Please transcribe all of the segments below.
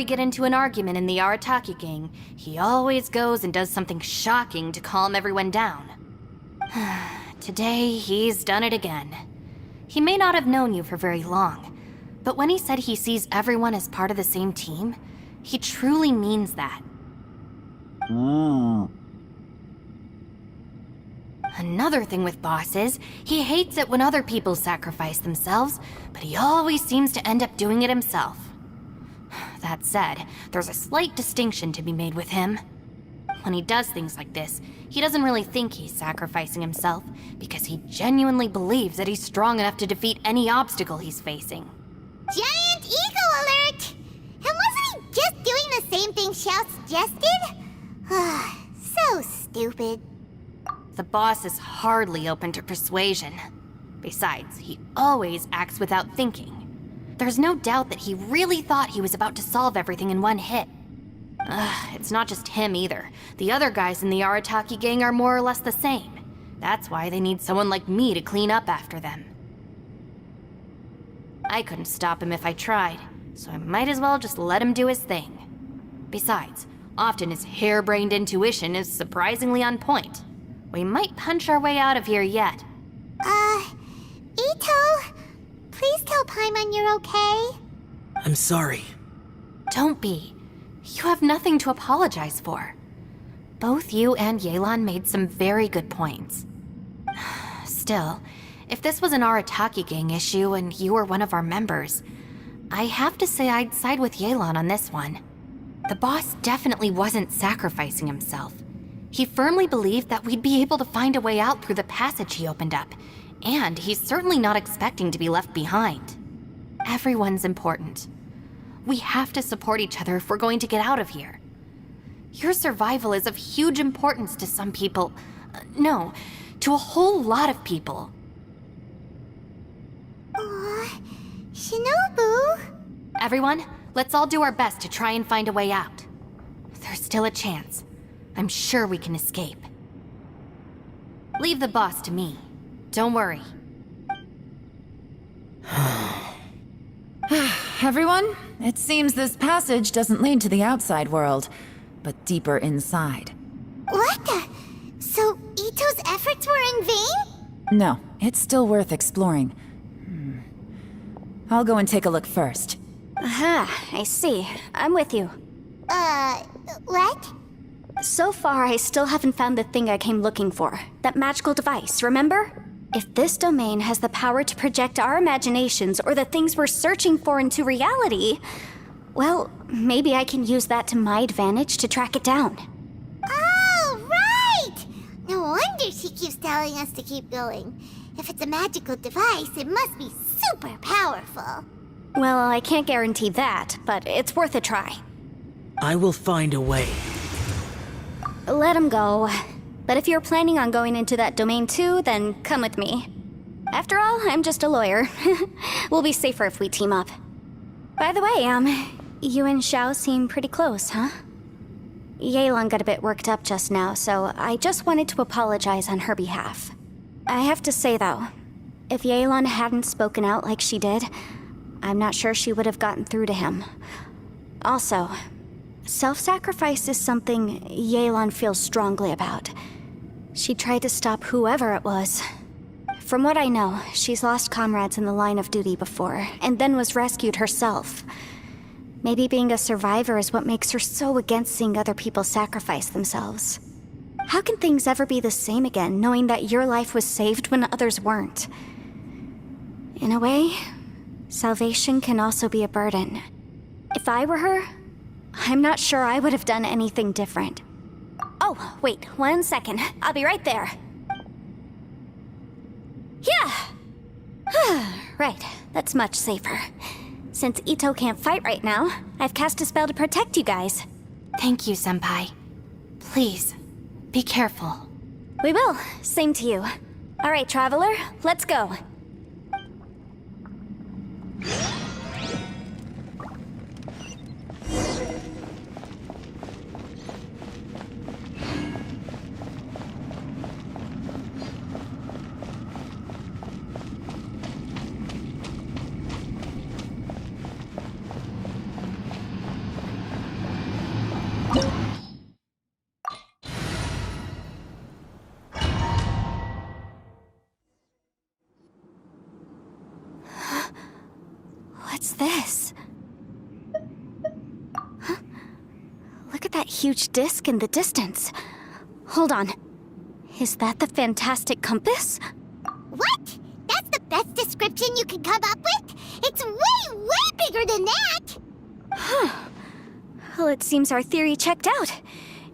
we get into an argument in the Arataki gang, he always goes and does something shocking to calm everyone down. Today, he's done it again. He may not have known you for very long, but when he said he sees everyone as part of the same team, he truly means that. Another thing with Boss is, he hates it when other people sacrifice themselves, but he always seems to end up doing it himself. That said, there's a slight distinction to be made with him. When he does things like this, he doesn't really think he's sacrificing himself, because he genuinely believes that he's strong enough to defeat any obstacle he's facing. Giant ego alert! And wasn't he just doing the same thing Xiao suggested? So stupid. The boss is hardly open to persuasion. Besides, he always acts without thinking. There's no doubt that he really thought he was about to solve everything in one hit. It's not just him either. The other guys in the Arataki gang are more or less the same. That's why they need someone like me to clean up after them. I couldn't stop him if I tried, so I might as well just let him do his thing. Besides, often his harebrained intuition is surprisingly on point. We might punch our way out of here yet. Ito, please tell Paimon you're okay. I'm sorry. Don't be. You have nothing to apologize for. Both you and Yelan made some very good points. Still, if this was an Arataki gang issue and you were one of our members, I have to say I'd side with Yelan on this one. The boss definitely wasn't sacrificing himself. He firmly believed that we'd be able to find a way out through the passage he opened up, and he's certainly not expecting to be left behind. Everyone's important. We have to support each other if we're going to get out of here. Your survival is of huge importance to some people. No, to a whole lot of people. Aw, Shinobu. Everyone, let's all do our best to try and find a way out. There's still a chance. I'm sure we can escape. Leave the boss to me. Don't worry. Everyone, it seems this passage doesn't lead to the outside world, but deeper inside. What the? So Ito's efforts were in vain? No, it's still worth exploring. I'll go and take a look first. Aha, I see. I'm with you. What? So far, I still haven't found the thing I came looking for. That magical device, remember? If this domain has the power to project our imaginations or the things we're searching for into reality, well, maybe I can use that to my advantage to track it down. Oh, right! No wonder she keeps telling us to keep going. If it's a magical device, it must be super powerful. Well, I can't guarantee that, but it's worth a try. I will find a way. Let him go. But if you're planning on going into that domain too, then come with me. After all, I'm just a lawyer. We'll be safer if we team up. By the way, you and Xiao seem pretty close, huh? Yelan got a bit worked up just now, so I just wanted to apologize on her behalf. I have to say though, if Yelan hadn't spoken out like she did, I'm not sure she would have gotten through to him. Also, self-sacrifice is something Yelan feels strongly about. She tried to stop whoever it was. From what I know, she's lost comrades in the line of duty before, and then was rescued herself. Maybe being a survivor is what makes her so against seeing other people sacrifice themselves. How can things ever be the same again, knowing that your life was saved when others weren't? In a way, salvation can also be a burden. If I were her, I'm not sure I would have done anything different. Oh, wait, 1 second. I'll be right there. Yeah! Right, that's much safer. Since Ito can't fight right now, I've cast a spell to protect you guys. Thank you, Senpai. Please, be careful. We will. Same to you. All right, Traveler, let's go. this? Huh? Look at that huge disc in the distance. Hold on. Is that the fantastic compass? What? That's the best description you can come up with? It's way, way bigger than that! Well, it seems our theory checked out.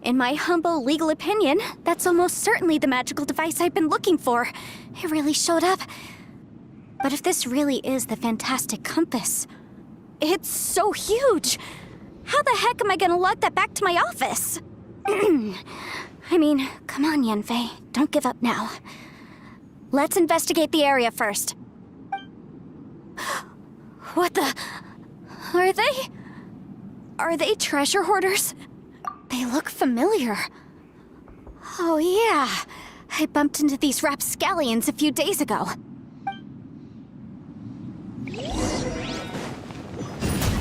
In my humble legal opinion, that's almost certainly the magical device I've been looking for. It really showed up. But if this really is the fantastic compass, it's so huge! How the heck am I gonna lug that back to my office? I mean, come on, Yanfei. Don't give up now. Let's investigate the area first. What the... Are they treasure hoarders? They look familiar. Oh yeah, I bumped into these rapscallions a few days ago.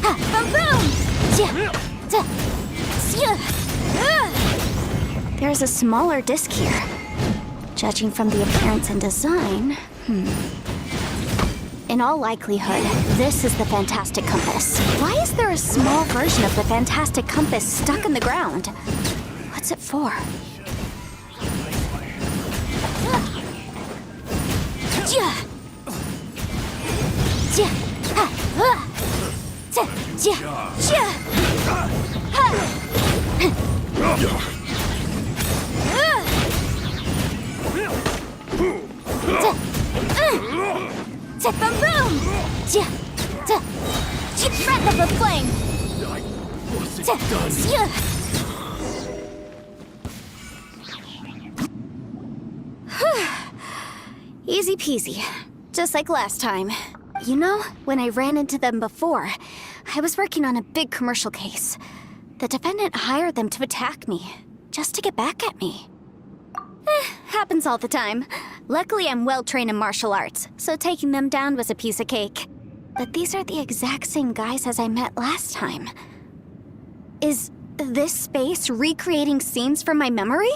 Ha! Boom boom! There's a smaller disc here. Judging from the appearance and design, in all likelihood, this is the fantastic compass. Why is there a small version of the fantastic compass stuck in the ground? What's it for? Boom boom! Breath of the flame! Easy peasy. Just like last time. You know, when I ran into them before, I was working on a big commercial case. The defendant hired them to attack me, just to get back at me. Happens all the time. Luckily, I'm well-trained in martial arts, so taking them down was a piece of cake. But these are the exact same guys as I met last time. Is this space recreating scenes from my memory?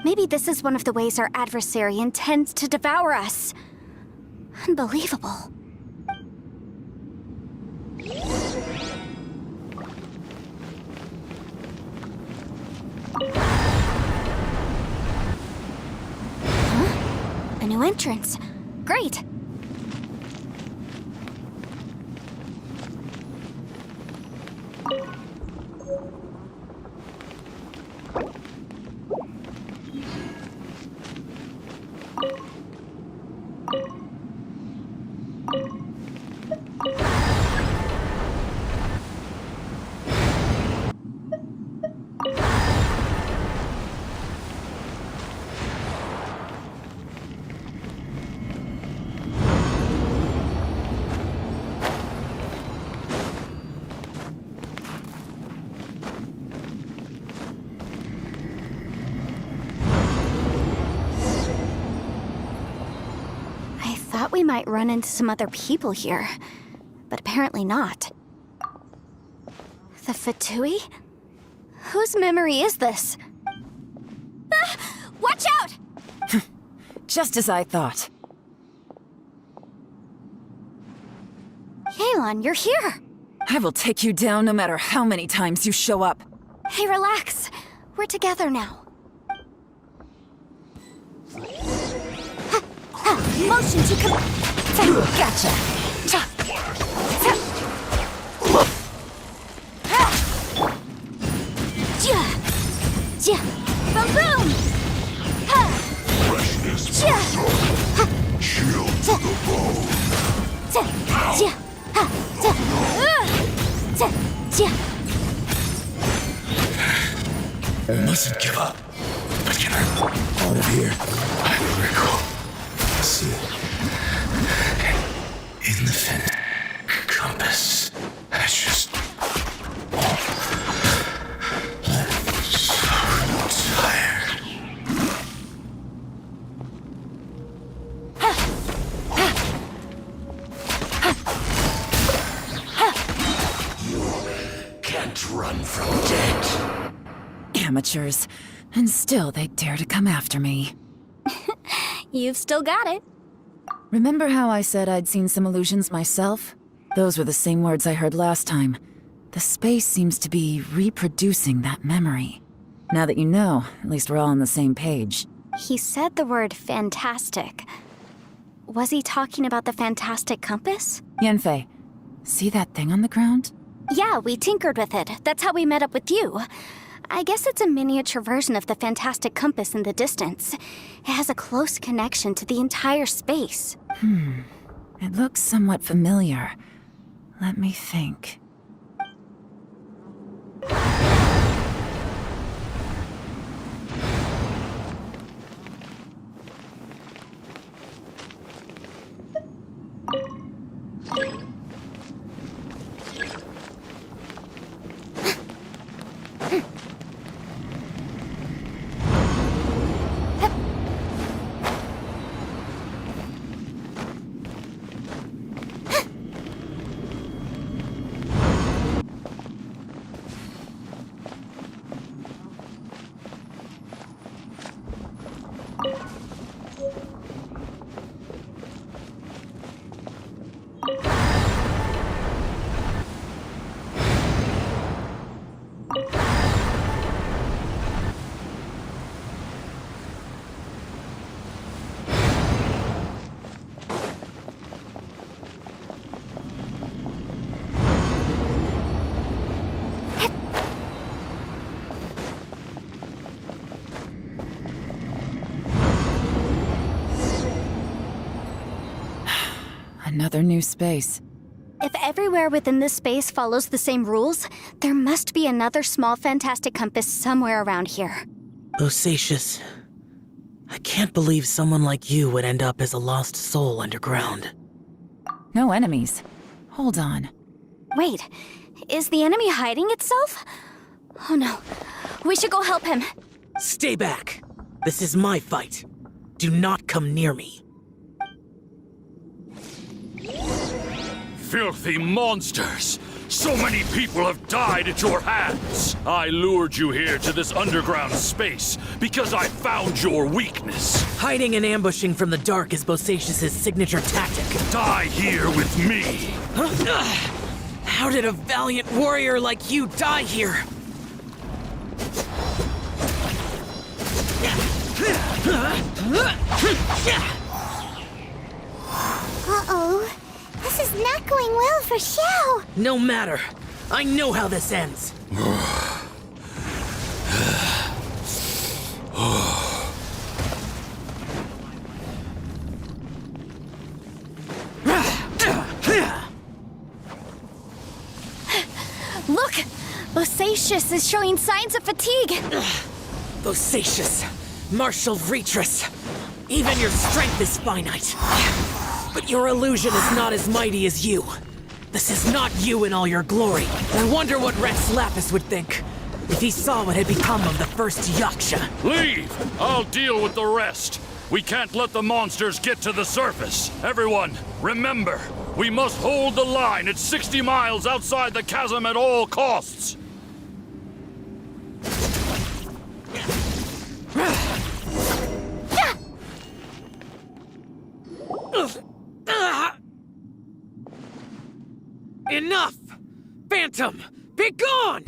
Maybe this is one of the ways our adversary intends to devour us. Unbelievable. A new entrance. Great! We might run into some other people here, but apparently not. The Fatui? Whose memory is this? Ah, watch out! Just as I thought. Yelan, you're here! I will take you down no matter how many times you show up. Hey, relax. We're together now. Motion to come. Gotcha. Boom boom. Chill to the bone. Mustn't give up. But can I out of here? I will recall. See, in the fin compass, I just I'm so tired. You can't run from death. Amateurs. And still they dare to come after me. You've still got it. Remember how I said I'd seen some illusions myself? Those were the same words I heard last time. The space seems to be reproducing that memory. Now that you know, at least we're all on the same page. He said the word fantastic. Was he talking about the fantastic compass? Yanfei, see that thing on the ground? Yeah, we tinkered with it. That's how we met up with you. I guess it's a miniature version of the fantastic compass in the distance. It has a close connection to the entire space. It looks somewhat familiar. Let me think. Another new space. If everywhere within this space follows the same rules, there must be another small fantastic compass somewhere around here. Bosacius, I can't believe someone like you would end up as a lost soul underground. No enemies. Hold on. Wait, is the enemy hiding itself? Oh no, we should go help him. Stay back. This is my fight. Do not come near me. Filthy monsters! So many people have died at your hands! I lured you here to this underground space because I found your weakness. Hiding and ambushing from the dark is Bosacius' signature tactic. Die here with me! How did a valiant warrior like you die here? Uh-oh. This is not going well for Xiao. No matter. I know how this ends. Look! Bosacius is showing signs of fatigue. Bosacius, martial Retris. Even your strength is finite. But your illusion is not as mighty as you. This is not you in all your glory. I wonder what Rex Lapis would think if he saw what had become of the first Yaksha. Leave! I'll deal with the rest. We can't let the monsters get to the surface. Everyone, remember, we must hold the line at 60 miles outside the chasm at all costs. Enough! Phantom, be gone!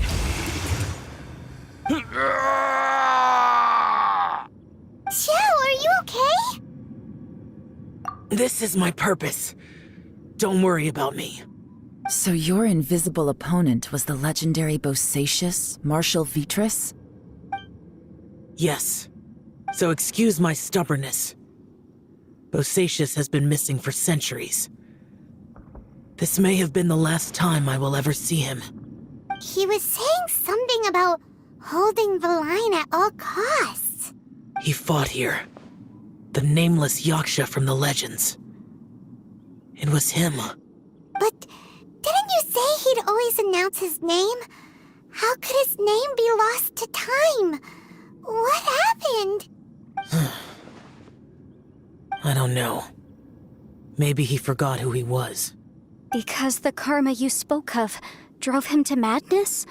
Xiao, are you okay? This is my purpose. Don't worry about me. So your invisible opponent was the legendary Bosacius, Marshal Vitris? Yes. So excuse my stubbornness. Bosacius has been missing for centuries. This may have been the last time I will ever see him. He was saying something about holding the line at all costs. He fought here. The nameless Yaksha from the legends. It was him. But didn't you say he'd always announce his name? How could his name be lost to time? What happened? I don't know. Maybe he forgot who he was. Because the karma you spoke of drove him to madness?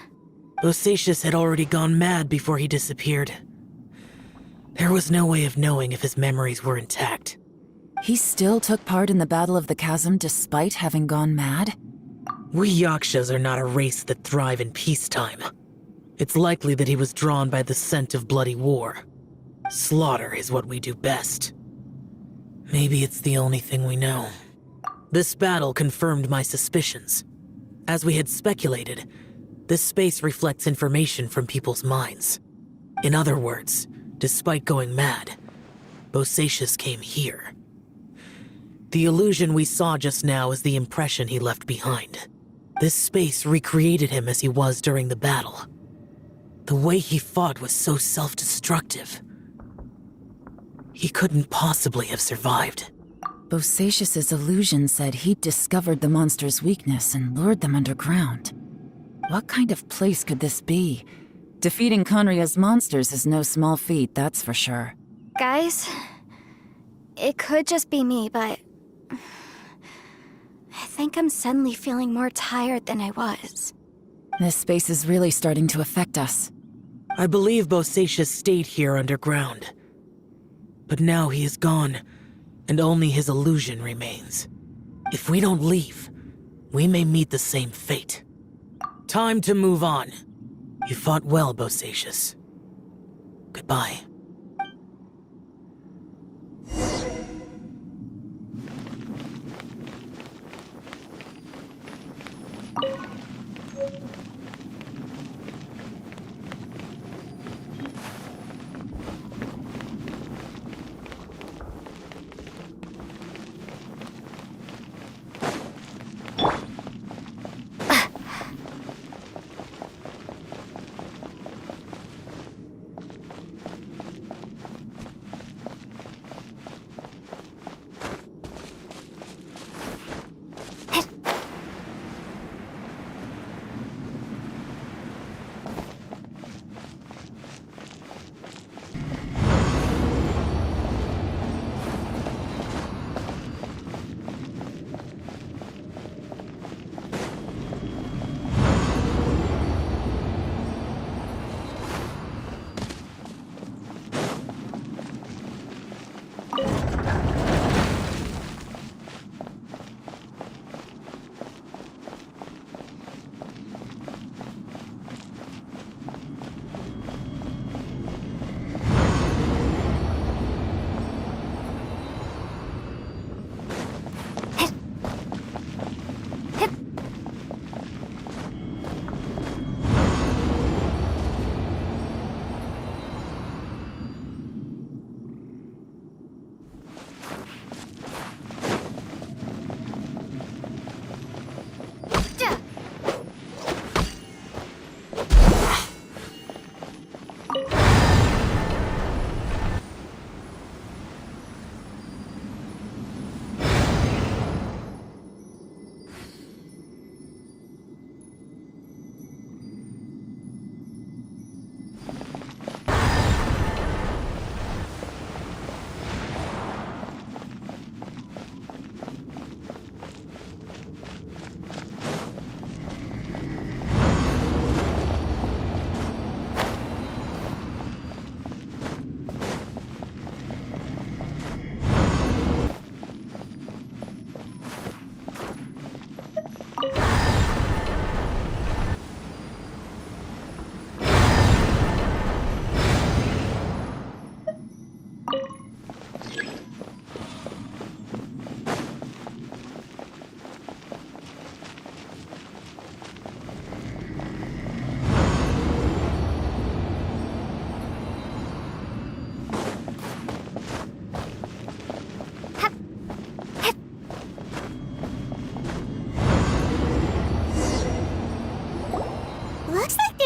Bosacius had already gone mad before he disappeared. There was no way of knowing if his memories were intact. He still took part in the Battle of the Chasm despite having gone mad? We Yakshas are not a race that thrive in peacetime. It's likely that he was drawn by the scent of bloody war. Slaughter is what we do best. Maybe it's the only thing we know. This battle confirmed my suspicions. As we had speculated, this space reflects information from people's minds. In other words, despite going mad, Bosacius came here. The illusion we saw just now is the impression he left behind. This space recreated him as he was during the battle. The way he fought was so self-destructive. He couldn't possibly have survived. Bosacius's illusion said he'd discovered the monster's weakness and lured them underground. What kind of place could this be? Defeating Conria's monsters is no small feat, that's for sure. Guys, it could just be me, but I think I'm suddenly feeling more tired than I was. This space is really starting to affect us. I believe Bosacius stayed here underground. But now he is gone, and only his illusion remains. If we don't leave, we may meet the same fate. Time to move on. You fought well, Bosacius. Goodbye.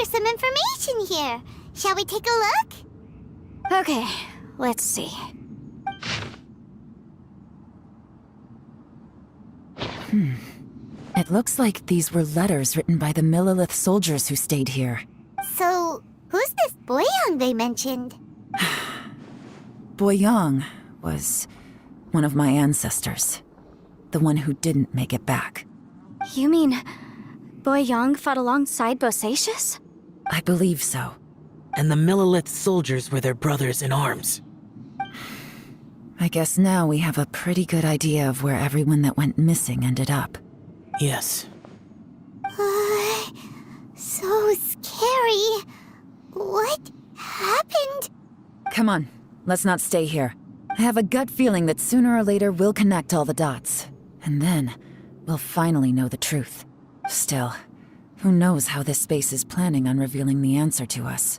Some information here. Shall we take a look? Okay, let's see. It looks like these were letters written by the Millelith soldiers who stayed here. So, who's this Boyang they mentioned? Boyang was one of my ancestors. The one who didn't make it back. You mean Boyang fought alongside Bosacius? I believe so. And the Millelith soldiers were their brothers in arms. I guess now we have a pretty good idea of where everyone that went missing ended up. Yes. Come on, let's not stay here. I have a gut feeling that sooner or later we'll connect all the dots. And then, we'll finally know the truth. Still, who knows how this space is planning on revealing the answer to us.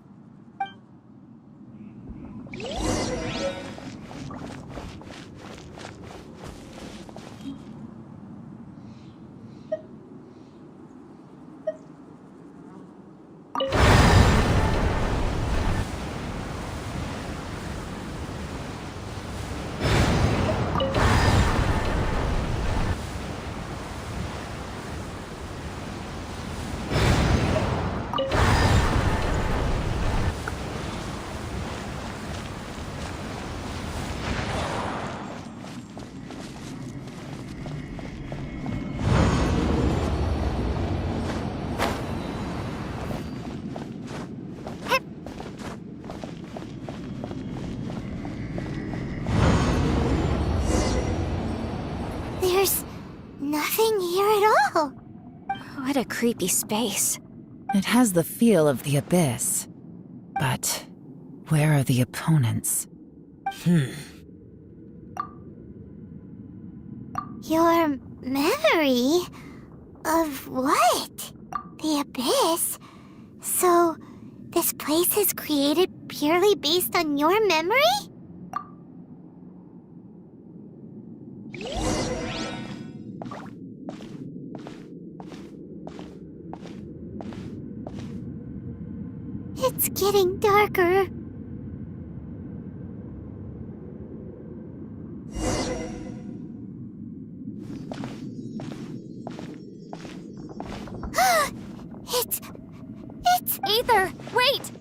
There's nothing here at all. What a creepy space. It has the feel of the abyss. But where are the opponents? Your memory? Of what? The abyss? So, this place is created purely based on your memory? It's getting darker. It's Aether, wait!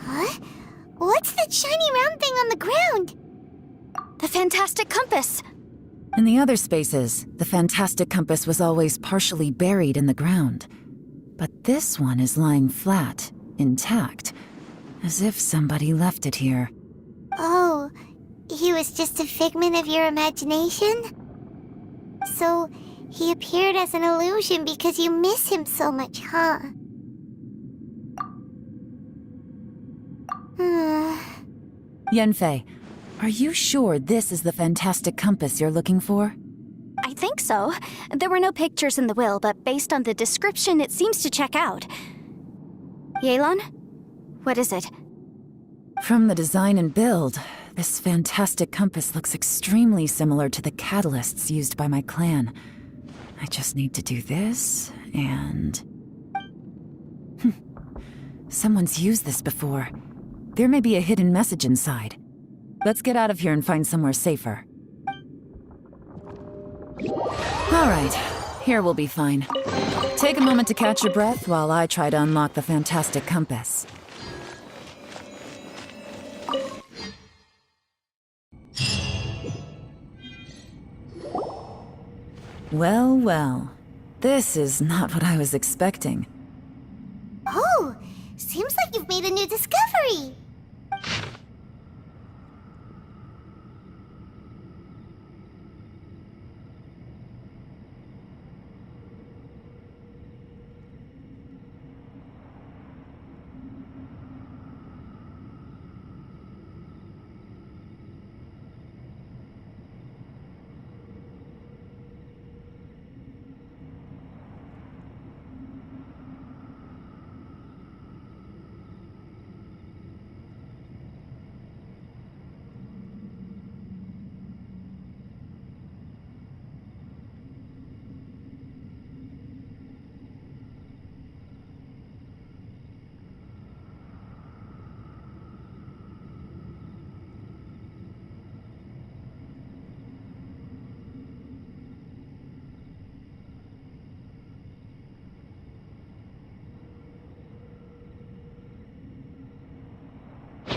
Huh? What's that shiny round thing on the ground? The fantastic compass! In the other spaces, the fantastic compass was always partially buried in the ground. But this one is lying flat, intact, as if somebody left it here. Oh, he was just a figment of your imagination? So, he appeared as an illusion because you miss him so much, huh? Yanfei, are you sure this is the fantastic compass you're looking for? I think so. There were no pictures in the will, but based on the description, it seems to check out. Yelan? What is it? From the design and build, this fantastic compass looks extremely similar to the catalysts used by my clan. I just need to do this, and... Someone's used this before. There may be a hidden message inside. Let's get out of here and find somewhere safer. Alright, here we'll be fine. Take a moment to catch your breath while I try to unlock the fantastic compass. Well, well. This is not what I was expecting. Oh, seems like you've made a new discovery.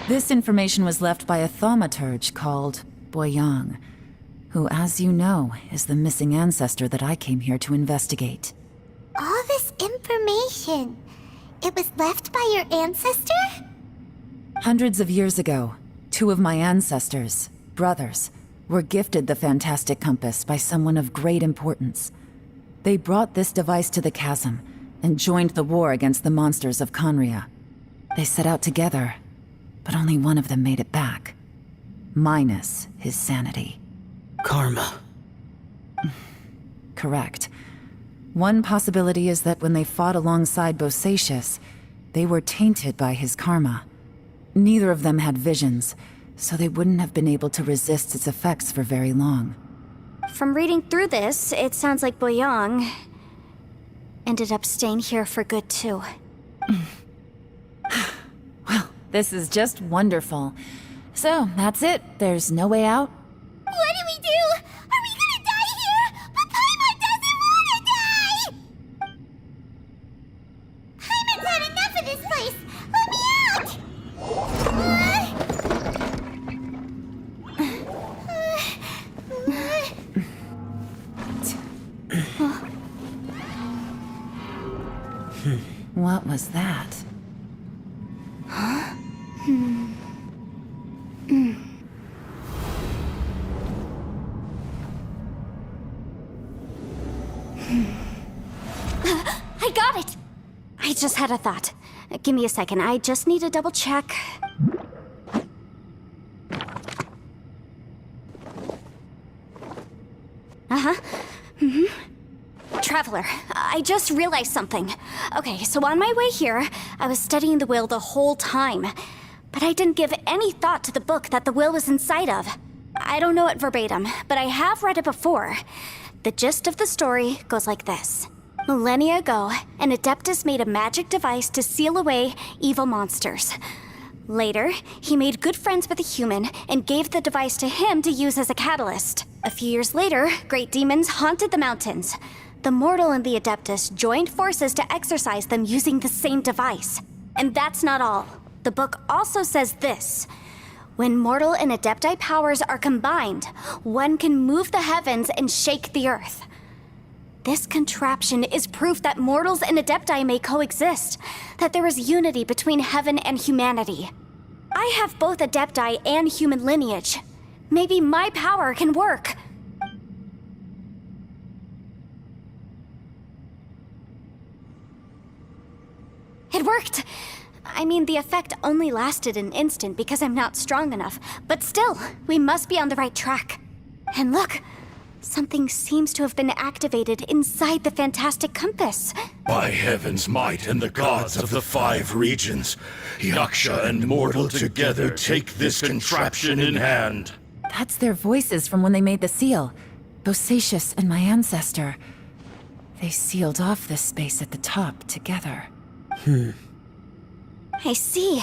This information was left by a thaumaturge called Boyang, who, as you know, is the missing ancestor that I came here to investigate. All this information, it was left by your ancestor? Hundreds of years ago, two of my ancestors, brothers, were gifted the fantastic compass by someone of great importance. They brought this device to the chasm and joined the war against the monsters of Conria. They set out together, but only one of them made it back. Minus his sanity. Karma. Correct. One possibility is that when they fought alongside Bosacius, they were tainted by his karma. Neither of them had visions, so they wouldn't have been able to resist its effects for very long. From reading through this, it sounds like Boyang ended up staying here for good too. Well, this is just wonderful. So, that's it. There's no way out? What do we do? Are we gonna die here? But Paimon doesn't wanna die! Paimon's had enough of this place! Let me out! What was that? I got it! I just had a thought. Give me a second, I just need to double check. Traveler, I just realized something. Okay, so on my way here, I was studying the will the whole time. But I didn't give any thought to the book that the will was inside of. I don't know it verbatim, but I have read it before. The gist of the story goes like this. Millennia ago, an Adeptus made a magic device to seal away evil monsters. Later, he made good friends with a human and gave the device to him to use as a catalyst. A few years later, great demons haunted the mountains. The mortal and the Adeptus joined forces to exorcise them using the same device. And that's not all. The book also says this. When mortal and Adepti powers are combined, one can move the heavens and shake the earth. This contraption is proof that mortals and Adepti may coexist, that there is unity between heaven and humanity. I have both Adepti and human lineage. Maybe my power can work. It worked! I mean, the effect only lasted an instant because I'm not strong enough, but still, we must be on the right track. And look, something seems to have been activated inside the fantastic compass. By heaven's might and the gods of the 5 regions, Yaksha and mortal together take this contraption in hand. That's their voices from when they made the seal. Bosacius and my ancestor. They sealed off this space at the top together. I see.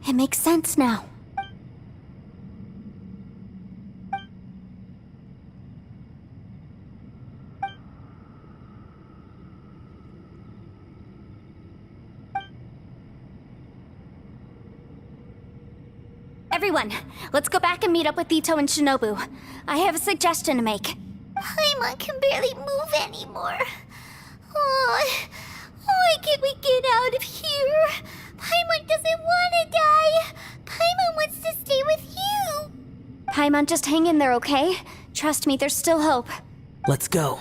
It makes sense now. Everyone, let's go back and meet up with Ito and Shinobu. I have a suggestion to make. Paimon can barely move anymore. Oh, why can't we get out of here? Paimon doesn't want to die. Paimon wants to stay with you. Paimon, just hang in there, okay? Trust me, there's still hope. Let's go.